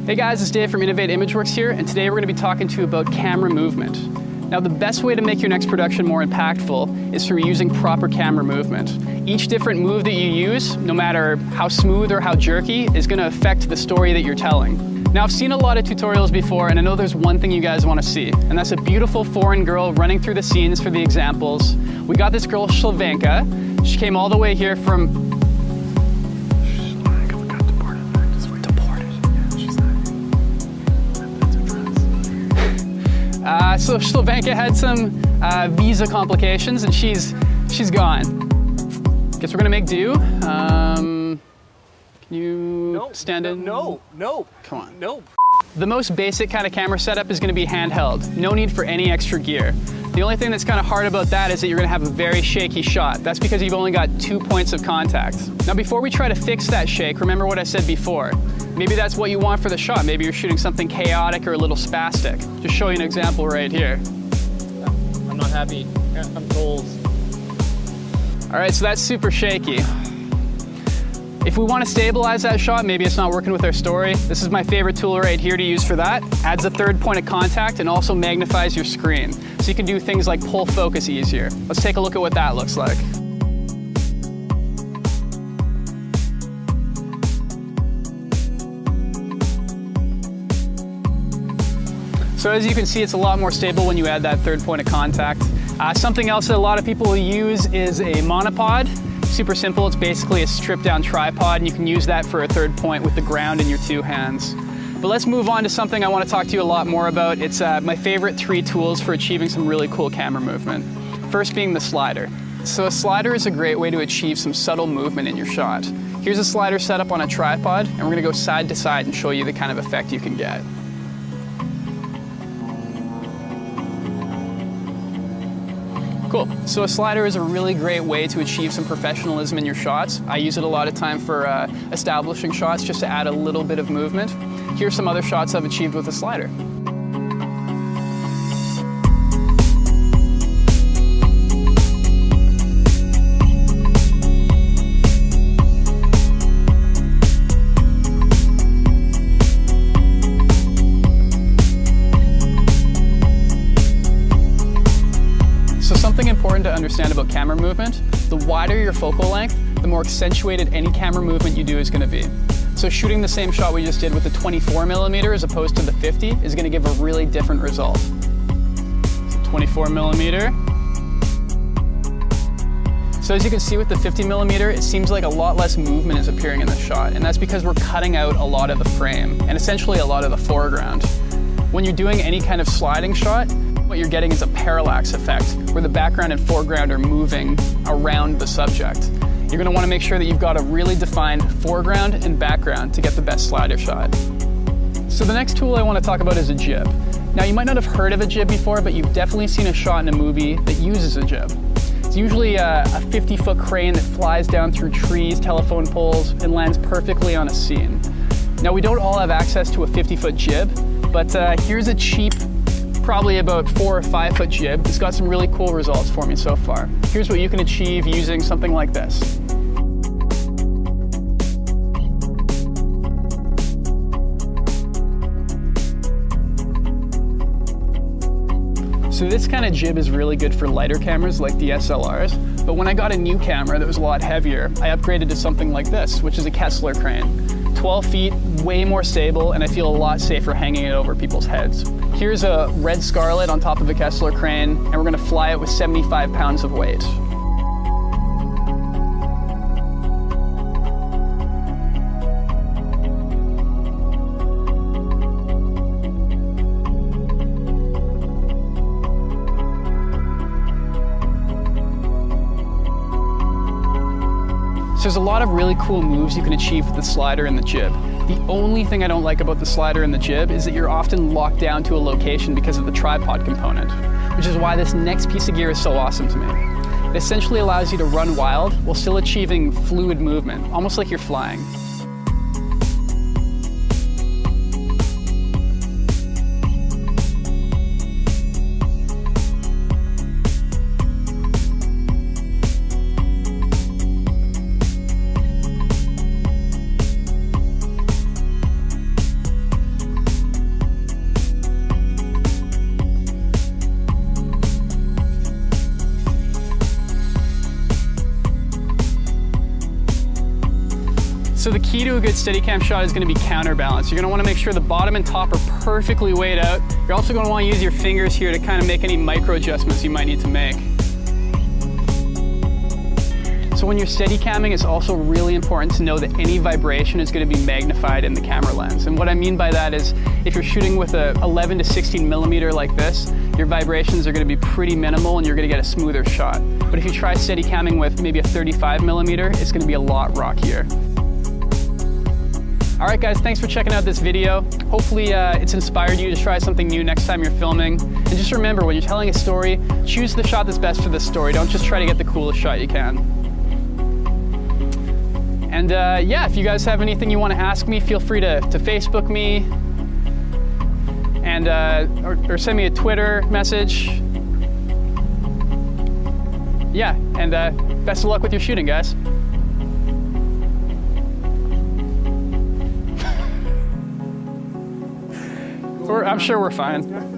Hey guys, it's Dave from Innovate ImageWorks here, and today we're going to be talking to you about camera movement. Now, the best way to make your next production more impactful is through using proper camera movement. Each different move that you use, no matter how smooth or how jerky, is going to affect the story that you're telling. Now, I've seen a lot of tutorials before, and I know there's one thing you guys want to see, and that's a beautiful foreign girl running through the scenes for the examples. We got this girl, Slovenka. She came all the way here from... So Slovenka had some visa complications, and she's gone. Guess we're gonna make do. Can you stand in? No. Come on. No. The most basic kind of camera setup is gonna be handheld. No need for any extra gear. The only thing that's kind of hard about that is that you're gonna have a very shaky shot. That's because you've only got 2 points of contact. Now, before we try to fix that shake, remember what I said before. Maybe that's what you want for the shot. Maybe you're shooting something chaotic or a little spastic. Just show you an example right here. I'm not happy. I'm cold. All right, so that's super shaky. If we want to stabilize that shot, maybe it's not working with our story, this is my favorite tool right here to use for that. Adds a third point of contact and also magnifies your screen. So you can do things like pull focus easier. Let's take a look at what that looks like. So as you can see, it's a lot more stable when you add that third point of contact. Something else that a lot of people use is a monopod. Super simple, it's basically a stripped down tripod, and you can use that for a third point with the ground in your 2 hands. But let's move on to something I want to talk to you a lot more about. It's my favorite 3 tools for achieving some really cool camera movement. First being the slider. So a slider is a great way to achieve some subtle movement in your shot. Here's a slider set up on a tripod, and we're going to go side to side and show you the kind of effect you can get. Cool. So a slider is a really great way to achieve some professionalism in your shots. I use it a lot of time for establishing shots just to add a little bit of movement. Here's some other shots I've achieved with a slider. Something important to understand about camera movement, the wider your focal length, the more accentuated any camera movement you do is going to be. So shooting the same shot we just did with the 24mm as opposed to the 50 is going to give a really different result. So 24mm. So as you can see with the 50mm, it seems like a lot less movement is appearing in the shot, and that's because we're cutting out a lot of the frame and essentially a lot of the foreground. When you're doing any kind of sliding shot, what you're getting is a parallax effect, where the background and foreground are moving around the subject. You're going to want to make sure that you've got a really defined foreground and background to get the best slider shot. So the next tool I want to talk about is a jib. Now, you might not have heard of a jib before, but you've definitely seen a shot in a movie that uses a jib. It's usually a 50-foot crane that flies down through trees, telephone poles, and lands perfectly on a scene. Now, we don't all have access to a 50-foot jib, but here's a cheap, probably about 4 or 5 foot jib. It's got some really cool results for me so far. Here's what you can achieve using something like this. So this kind of jib is really good for lighter cameras like DSLRs, but when I got a new camera that was a lot heavier, I upgraded to something like this, which is a Kessler crane. 12 feet, way more stable, and I feel a lot safer hanging it over people's heads. Here's a red Scarlet on top of a Kessler crane, and we're gonna fly it with 75 pounds of weight. So there's a lot of really cool moves you can achieve with the slider and the jib. The only thing I don't like about the slider and the jib is that you're often locked down to a location because of the tripod component, which is why this next piece of gear is so awesome to me. It essentially allows you to run wild while still achieving fluid movement, almost like you're flying. So the key to a good Steadicam shot is going to be counterbalance. You're going to want to make sure the bottom and top are perfectly weighed out. You're also going to want to use your fingers here to kind of make any micro adjustments you might need to make. So when you're Steadicamming, it's also really important to know that any vibration is going to be magnified in the camera lens. And what I mean by that is, if you're shooting with a 11 to 16 millimeter like this, your vibrations are going to be pretty minimal and you're going to get a smoother shot. But if you try Steadicamming with maybe a 35 millimeter, it's going to be a lot rockier. All right guys, thanks for checking out this video. Hopefully it's inspired you to try something new next time you're filming. And just remember, when you're telling a story, choose the shot that's best for the story. Don't just try to get the coolest shot you can. And yeah, if you guys have anything you want to ask me, feel free to Facebook me and or send me a Twitter message. Yeah, and best of luck with your shooting, guys. I'm sure we're fine.